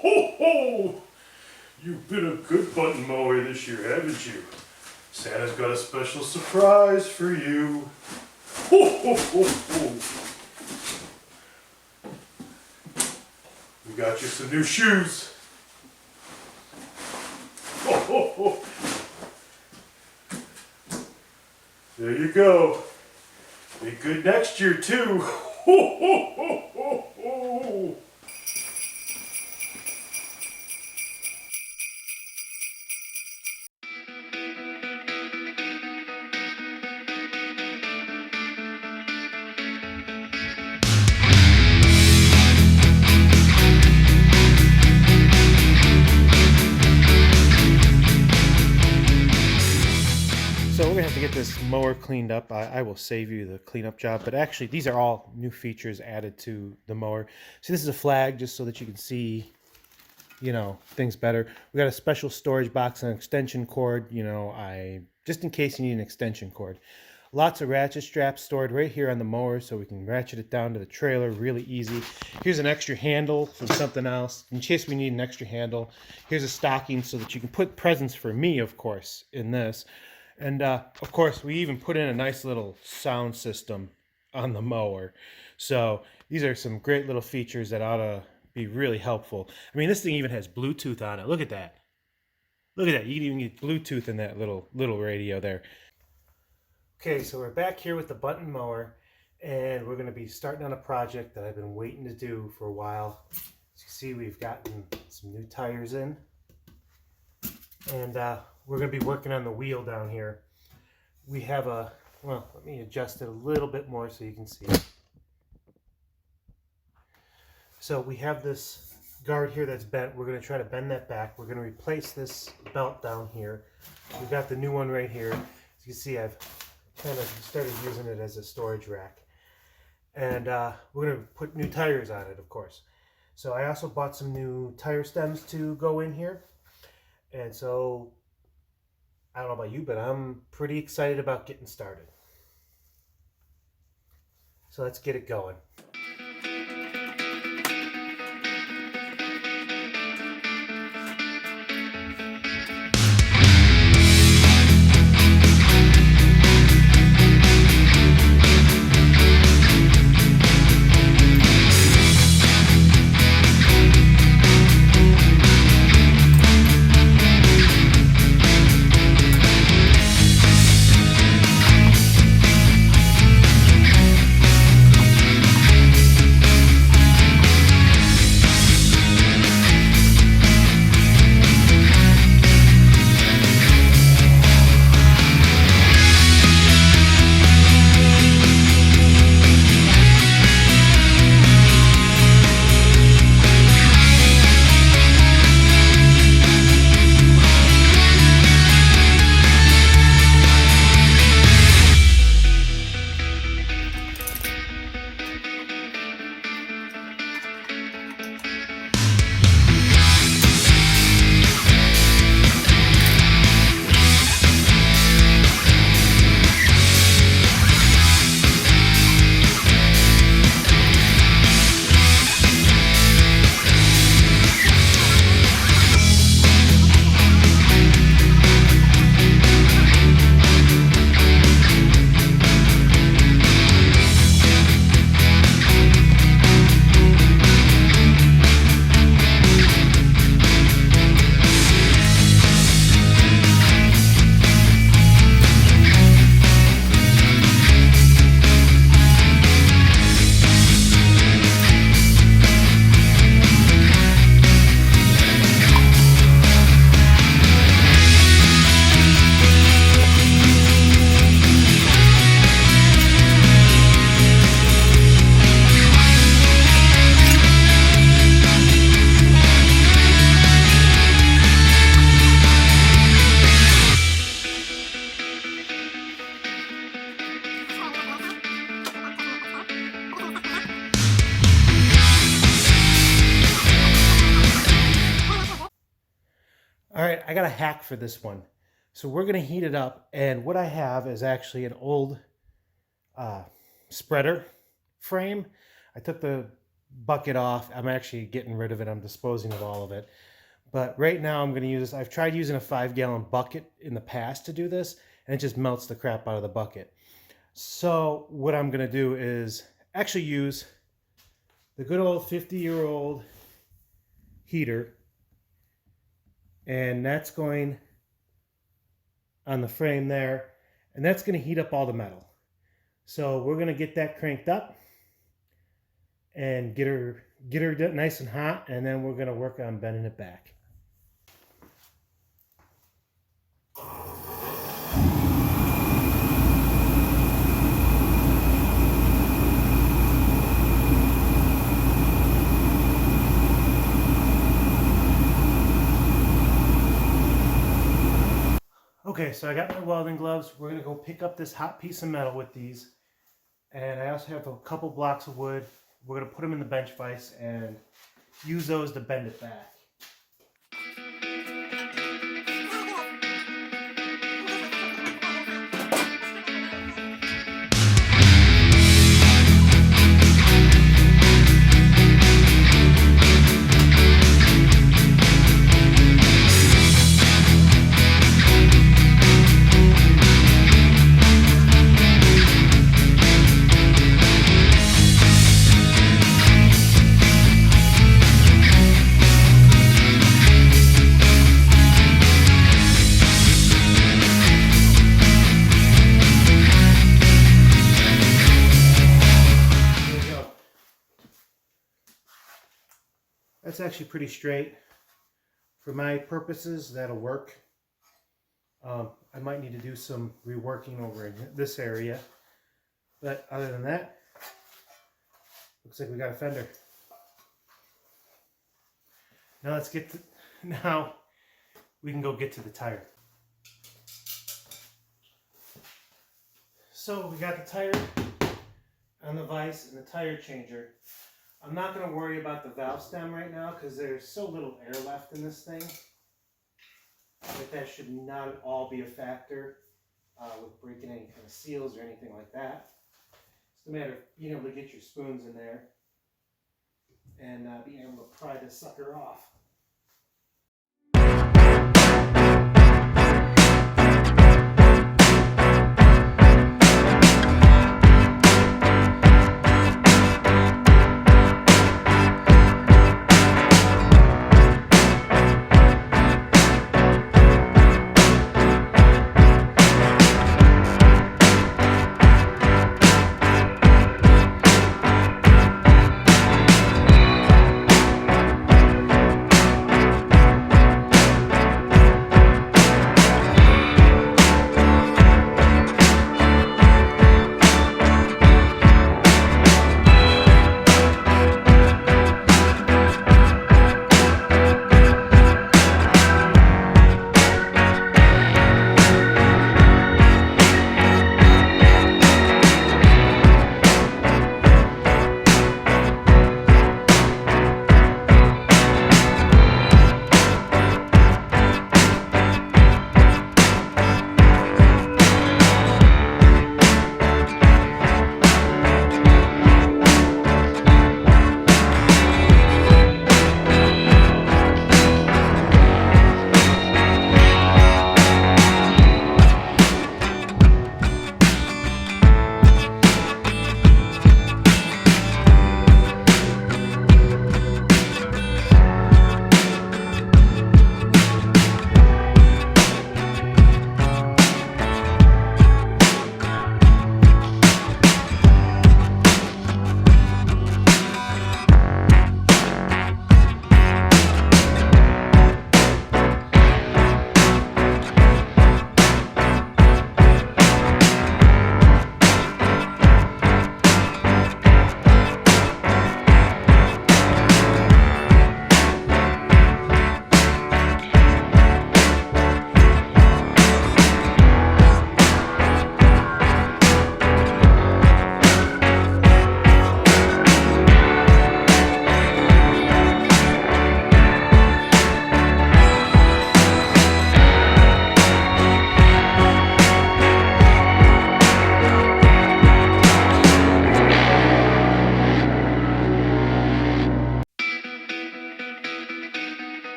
ho, ho! You've been a good Bunton Mower this year, haven't you? Santa's got a special surprise for you. Ho, ho, ho, ho! We got you some new shoes. Ho, ho, ho! There you go. Be good next year too. Ho, ho, ho, ho, ho! So we're gonna have to get this mower cleaned up. I will save you the cleanup job, but actually these are all new features added to the mower. See, this is a flag just so that you can see, things better. We got a special storage box and an extension cord, just in case you need an extension cord. Lots of ratchet straps stored right here on the mower so we can ratchet it down to the trailer really easy. Here's an extra handle for something else in case we need an extra handle. Here's a stocking so that you can put presents for me, of course, in this. And of course, we even put in a nice little sound system on the mower. So these are some great little features that ought to be really helpful. I mean, this thing even has Bluetooth on it. Look at that. Look at that. You can even get Bluetooth in that little radio there. Okay, so we're back here with the Bunton Mower, and we're going to be starting on a project that I've been waiting to do for a while. As you can see, we've gotten some new tires in. And we're going to be working on the wheel down here. We have let me adjust it a little bit more so you can see it. So we have this guard here that's bent. We're going to try to bend that back. We're going to replace this belt down here. We've got the new one right here. As you can see, I've kind of started using it as a storage rack. And we're going to put new tires on it, of course. So I also bought some new tire stems to go in here. And so, I don't know about you, but I'm pretty excited about getting started. So let's get it going. All right, I got a hack for this one. So we're going to heat it up, and what I have is actually an old spreader frame. I took the bucket off. I'm actually getting rid of it. I'm disposing of all of it. But right now I'm going to use this. I've tried using a 5-gallon bucket in the past to do this, and it just melts the crap out of the bucket. So what I'm going to do is actually use the good old 50-year-old heater, and that's going on the frame there, and that's going to heat up all the metal. So we're going to get that cranked up and get her nice and hot, and then we're going to work on bending it back. Okay, so I got my welding gloves. We're going to go pick up this hot piece of metal with these. And I also have a couple blocks of wood. We're going to put them in the bench vise and use those to bend it back. That's actually pretty straight. For my purposes, that'll work. I might need to do some reworking over in this area. But other than that, looks like we got a fender. Now let's get to, now we can go get to the tire. So we got the tire on the vise and the tire changer. I'm not going to worry about the valve stem right now because there's so little air left in this thing that should not at all be a factor with breaking any kind of seals or anything like that. It's a matter of being able to get your spoons in there and being able to pry this sucker off.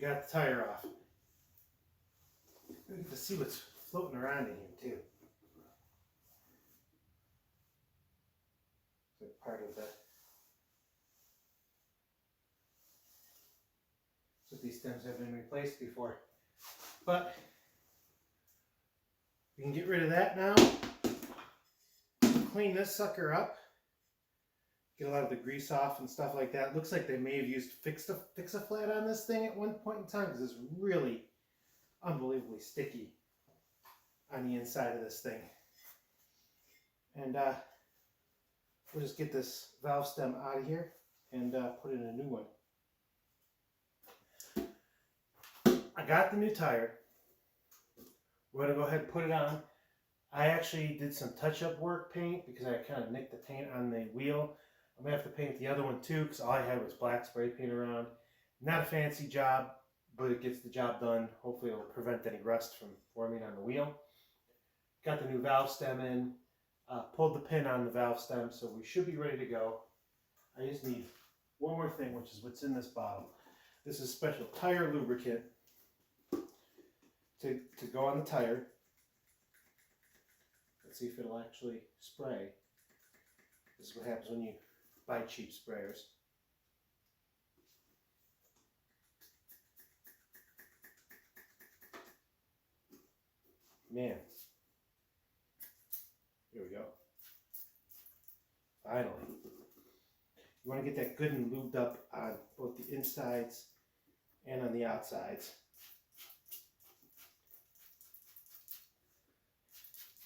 got the tire off. We get to see what's floating around in here too. So part of the. So these stems have been replaced before, but we can get rid of that now. Clean this sucker up. Get a lot of the grease off and stuff like that. Looks like they may have used Fix-A-Flat on this thing at one point in time because it's really unbelievably sticky on the inside of this thing. And we'll just get this valve stem out of here and put in a new one. I got the new tire. We're going to go ahead and put it on. I actually did some touch-up work paint because I kind of nicked the paint on the wheel. I'm going to have to paint the other one too because all I had was black spray paint around. Not a fancy job, but it gets the job done. Hopefully it'll prevent any rust from forming on the wheel. Got the new valve stem in. Pulled the pin on the valve stem, so we should be ready to go. I just need one more thing, which is what's in this bottle. This is special tire lubricant to go on the tire. Let's see if it'll actually spray. This is what happens when you buy cheap sprayers. Man. Here we go. Finally. You want to get that good and lubed up on both the insides and on the outsides.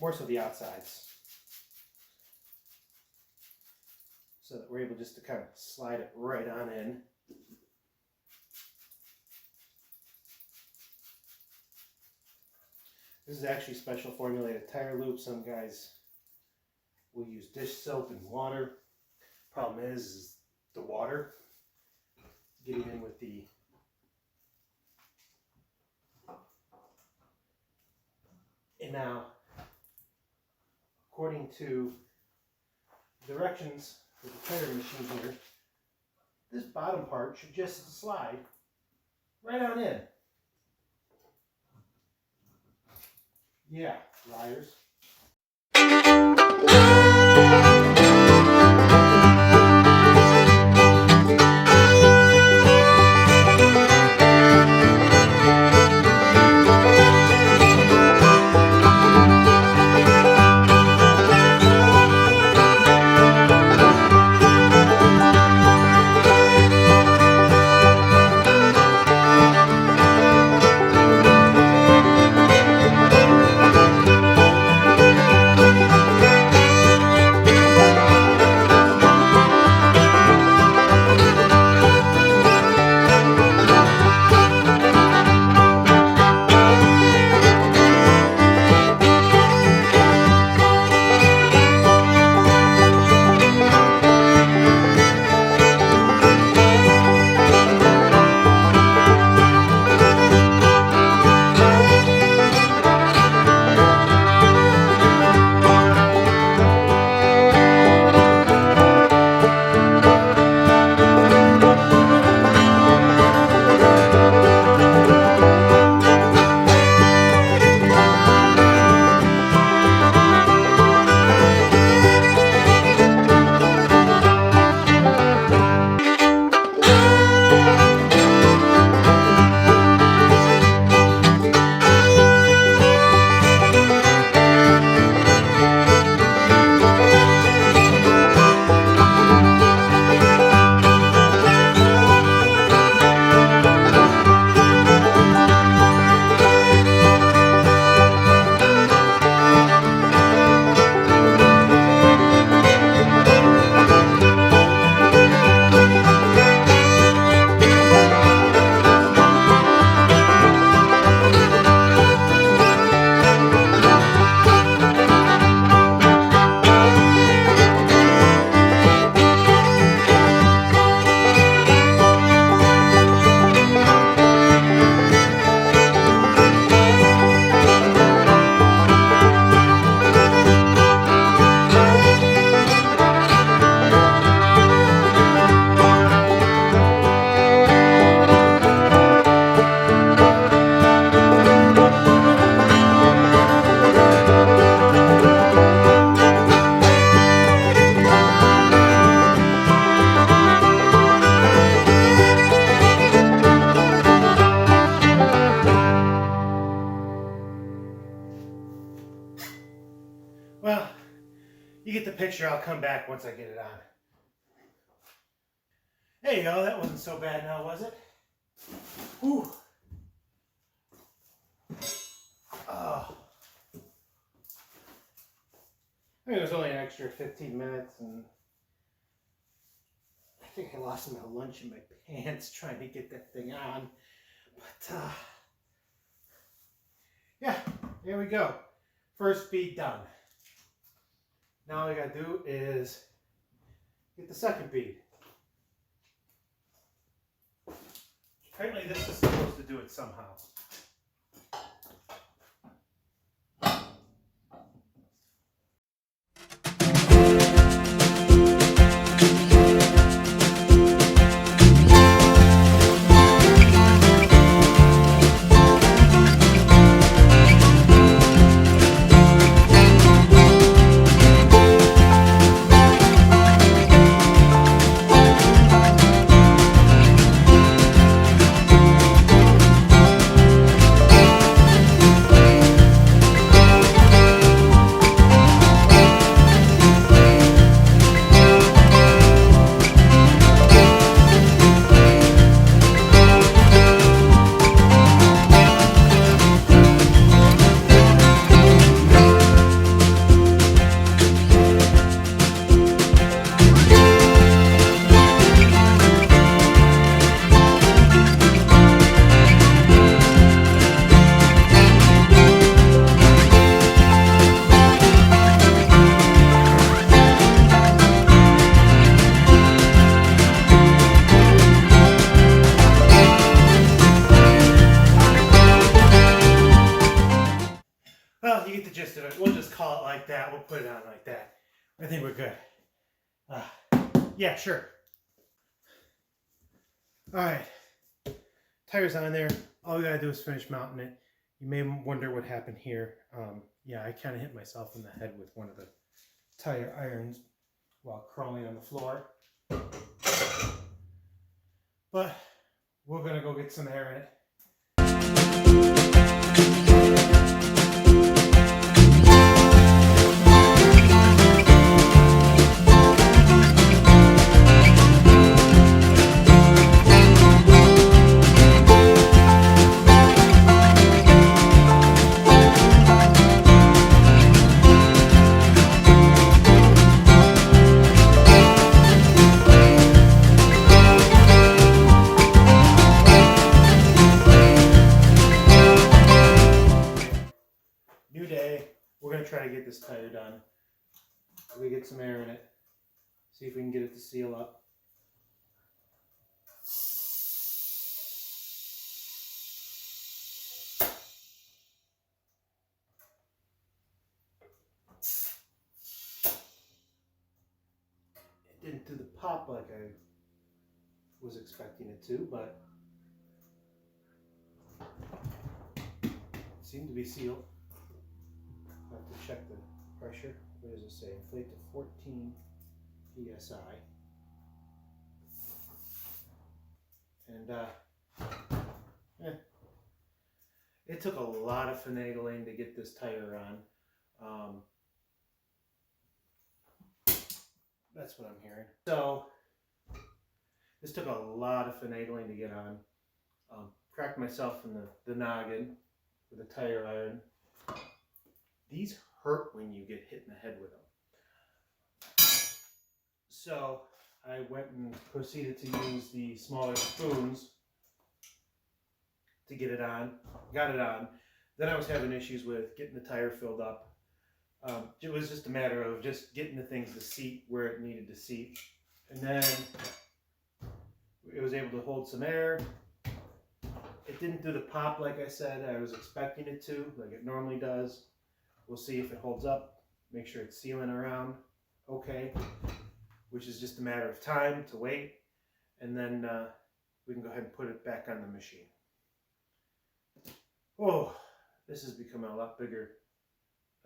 More so the outsides. So that we're able just to kind of slide it right on in. This is actually special formulated tire lube. Some guys will use dish soap and water. Problem is the water getting in with the and now according to directions for the tire machine here, this bottom part should just slide right on in. Yeah, liars. You get the picture. I'll come back once I get it on. There you go. That wasn't so bad now, was it? Whew. Oh. I mean, it was only an extra 15 minutes, and I think I lost my lunch in my pants trying to get that thing on. But, yeah, there we go. First bead done. Now all I gotta do is get the second bead. Apparently this is supposed to do it somehow. Well, you get the gist of it. We'll just call it like that. We'll put it on like that. I think we're good. Yeah, sure. All right. Tire's on there. All we gotta do is finish mounting it. You may wonder what happened here. Yeah, I kind of hit myself in the head with one of the tire irons while crawling on the floor. But we're gonna go get some air in it. New day. We're going to try to get this tire done. We get some air in it. See if we can get it to seal up. It didn't do the pop like I was expecting it to, but it seemed to be sealed. I have to check the pressure. What does it say? Inflate to 14 psi. And it took a lot of finagling to get this tire on. That's what I'm hearing. So this took a lot of finagling to get on. Cracked myself in the noggin with a tire iron. These hurt when you get hit in the head with them. So I went and proceeded to use the smaller spoons to get it on. Got it on. Then I was having issues with getting the tire filled up. It was just a matter of just getting the things to seat where it needed to seat. And then it was able to hold some air. It didn't do the pop like I said I was expecting it to, like it normally does. We'll see if it holds up, make sure it's sealing around okay, which is just a matter of time to wait, and then we can go ahead and put it back on the machine. Oh, this has become a lot bigger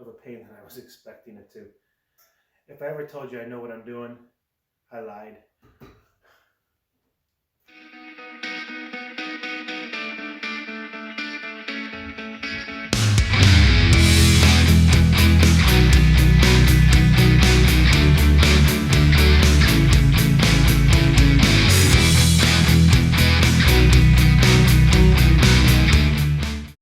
of a pain than I was expecting it to. If I ever told you I know what I'm doing, I lied.